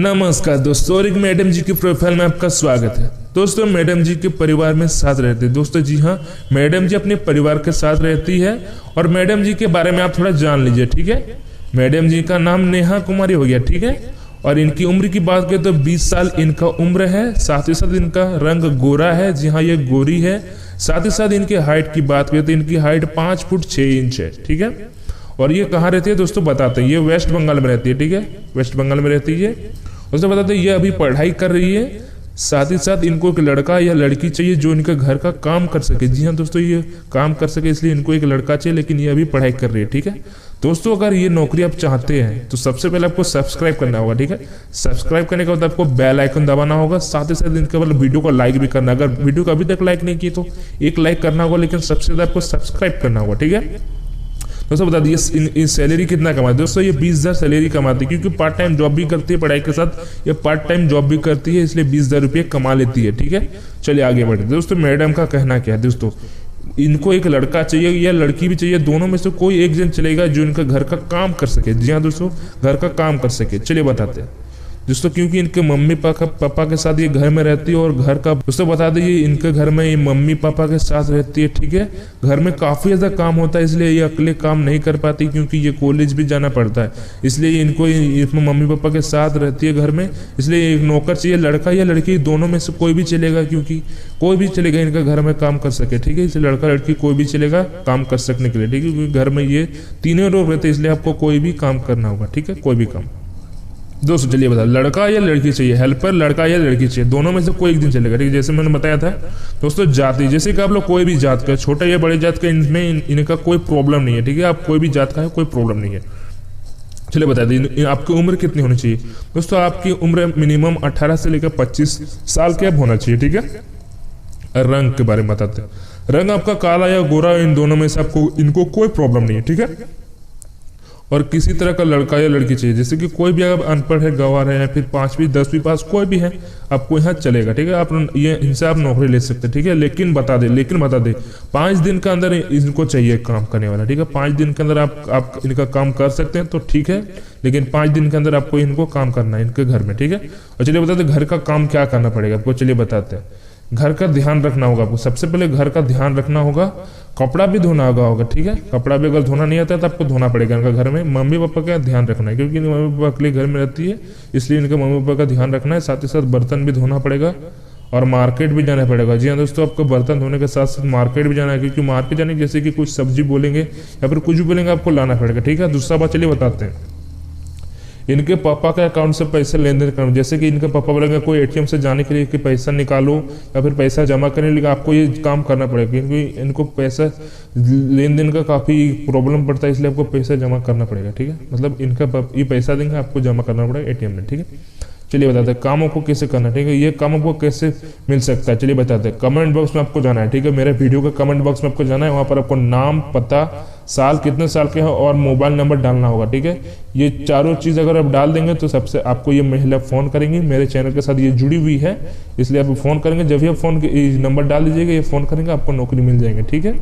नमस्कार दोस्तों, और एक मैडम जी की प्रोफाइल में आपका स्वागत है। दोस्तों, मैडम जी के परिवार में साथ रहते हैं। दोस्तों जी हाँ, मैडम जी अपने परिवार के साथ रहती है और मैडम जी के बारे में आप थोड़ा जान लीजिए, ठीक है। मैडम जी का नाम नेहा कुमारी हो गया, ठीक है। और इनकी उम्र की बात करें तो 20 साल इनका उम्र है। साथ ही साथ इनका रंग गोरा है, जी हाँ ये गोरी है। साथ ही साथ इनकी हाइट की बात करें तो इनकी हाइट 5 फुट 6 इंच है, ठीक है। और ये कहाँ रहती है दोस्तों बताते हैं, ये वेस्ट बंगाल में रहती है, ठीक है। वेस्ट बंगाल में रहती है। दोस्तों बताते हैं ये अभी पढ़ाई कर रही है। साथ ही साथ इनको एक लड़का या लड़की चाहिए जो इनके घर का काम कर सके। जी हाँ दोस्तों, ये काम कर सके इसलिए इनको एक लड़का चाहिए, लेकिन ये अभी पढ़ाई कर रही है, ठीक है। दोस्तों अगर ये नौकरी आप चाहते हैं तो सबसे पहले आपको सब्सक्राइब करना होगा, ठीक है। सब्सक्राइब करने के बाद आपको बेल आइकन दबाना होगा। साथ ही साथ इनके बाद वीडियो को लाइक भी करना। अगर वीडियो को अभी तक लाइक नहीं की तो एक लाइक करना होगा, लेकिन सबसे ज्यादा आपको सब्सक्राइब करना होगा, ठीक है। दोस्तों बता दिए सैलरी कितना कमाती है। दोस्तों ये 20,000 सैलरी कमाती है, क्योंकि पार्ट टाइम जॉब भी करती है पढ़ाई के साथ। ये पार्ट टाइम जॉब भी करती है, इसलिए 20,000 रुपये कमा लेती है, ठीक है। चलिए आगे बढ़ते हैं। दोस्तों मैडम का कहना क्या है, दोस्तों इनको एक लड़का चाहिए या लड़की भी चाहिए, दोनों में से कोई एक जन चलेगा जो इनका घर का काम कर सके। जी हाँ दोस्तों, घर का काम कर सके। चलिए बताते हैं दोस्तों, क्योंकि इनके मम्मी पापा के साथ ये घर में रहती है और घर का दोस्तों बता दीजिए इनके घर में ये मम्मी पापा के साथ रहती है, ठीक है। घर में काफ़ी ज़्यादा काम होता है, इसलिए ये अकेले काम नहीं कर पाती, क्योंकि ये कॉलेज भी जाना पड़ता है। इसलिए इनको इसमें मम्मी पापा के साथ रहती है घर में। इसलिए एक नौकर चाहिए, लड़का या लड़की दोनों में से कोई भी चलेगा, क्योंकि कोई भी चलेगा इनका घर में काम कर सके, ठीक है। इसलिए लड़का लड़की कोई भी चलेगा काम कर सकने के लिए, ठीक है। क्योंकि घर में ये तीनों लोग रहते हैं, इसलिए आपको कोई भी काम करना होगा, ठीक है, कोई भी काम। दोस्तों चलिए बता, लड़का या लड़की चाहिए, हेल्पर लड़का या लड़की चाहिए, दोनों में से कोई एक दिन चलेगा, ठीक है। जैसे मैंने बताया था दोस्तों, जाति जैसे कि आप लोग कोई भी जात का, छोटा या बड़े जात का, इनमें इनका कोई प्रॉब्लम नहीं है, ठीक है। आप कोई भी जात का है, कोई प्रॉब्लम नहीं है। चलिए बता दी आपकी उम्र कितनी होनी चाहिए। दोस्तों आपकी उम्र मिनिमम 18 से लेकर 25 साल के अब होना चाहिए, ठीक है। रंग के बारे में बताते हैं, रंग आपका काला या गोरा, इन दोनों में से आपको इनको कोई प्रॉब्लम नहीं है, ठीक है। और किसी तरह का लड़का या लड़की चाहिए, जैसे कि कोई भी अगर अनपढ़ है, गंवार है, या फिर 5वीं 10वीं पास कोई भी है, आपको यहाँ चलेगा, ठीक है। आप ये इनसे आप नौकरी ले सकते हैं, ठीक है। लेकिन बता दे 5 दिन के अंदर इनको चाहिए काम करने वाला, ठीक है। 5 दिन के अंदर आप इनका काम कर सकते हैं तो ठीक है, लेकिन 5 दिन के अंदर आपको इनको काम करना है इनके घर में, ठीक है। और चलिए बताते घर का काम क्या करना पड़ेगा आपको। चलिए बताते हैं, घर का ध्यान रखना होगा आपको। सबसे पहले घर का ध्यान रखना होगा, कपड़ा भी धोना होगा, ठीक है। कपड़ा भी अगर धोना नहीं आता है तो आपको धोना पड़ेगा। इनका घर में मम्मी पापा का ध्यान रखना है, क्योंकि मम्मी पापा अकेले घर में रहती है, इसलिए इनके मम्मी पापा का ध्यान रखना है। साथ ही साथ बर्तन भी धोना पड़ेगा और मार्केट भी जाना पड़ेगा। जी हाँ दोस्तों, आपको बर्तन धोने के साथ साथ मार्केट भी जाना है, क्योंकि मार्केट जाने जैसे कि कुछ सब्जी बोलेंगे या फिर कुछ भी बोलेंगे आपको लाना पड़ेगा, ठीक है। दूसरा बात चलिए बताते हैं, इनके पापा के अकाउंट से पैसे लेन देन करना। जैसे कि इनके पापा बोलेंगे कोई एटीएम से जाने के लिए कि पैसा निकालो या फिर पैसा जमा करने के लिए, आपको ये काम करना पड़ेगा, क्योंकि इनको पैसा लेन देन का काफ़ी प्रॉब्लम पड़ता है, इसलिए आपको पैसा जमा करना पड़ेगा, ठीक है। मतलब इनका ये पैसा देंगे, आपको जमा करना पड़ेगा एटीएम में, ठीक है। चलिए बताते हैं कामों को कैसे करना, ठीक है। ये कामों को कैसे मिल सकता है, चलिए बताते हैं। कमेंट बॉक्स में आपको जाना है, ठीक है। मेरे वीडियो के कमेंट बॉक्स में आपको जाना है, वहाँ पर आपको नाम, पता, साल कितने साल के हैं और मोबाइल नंबर डालना होगा, ठीक है। ये चारों चीज़ अगर आप डाल देंगे तो सबसे आपको ये महिला फ़ोन करेंगी। मेरे चैनल के साथ ये जुड़ी हुई है, इसलिए आप फ़ोन करेंगे। जब भी आप फ़ोन नंबर डाल दीजिएगा, ये फ़ोन करेंगे, आपको नौकरी मिल जाएंगे, ठीक है।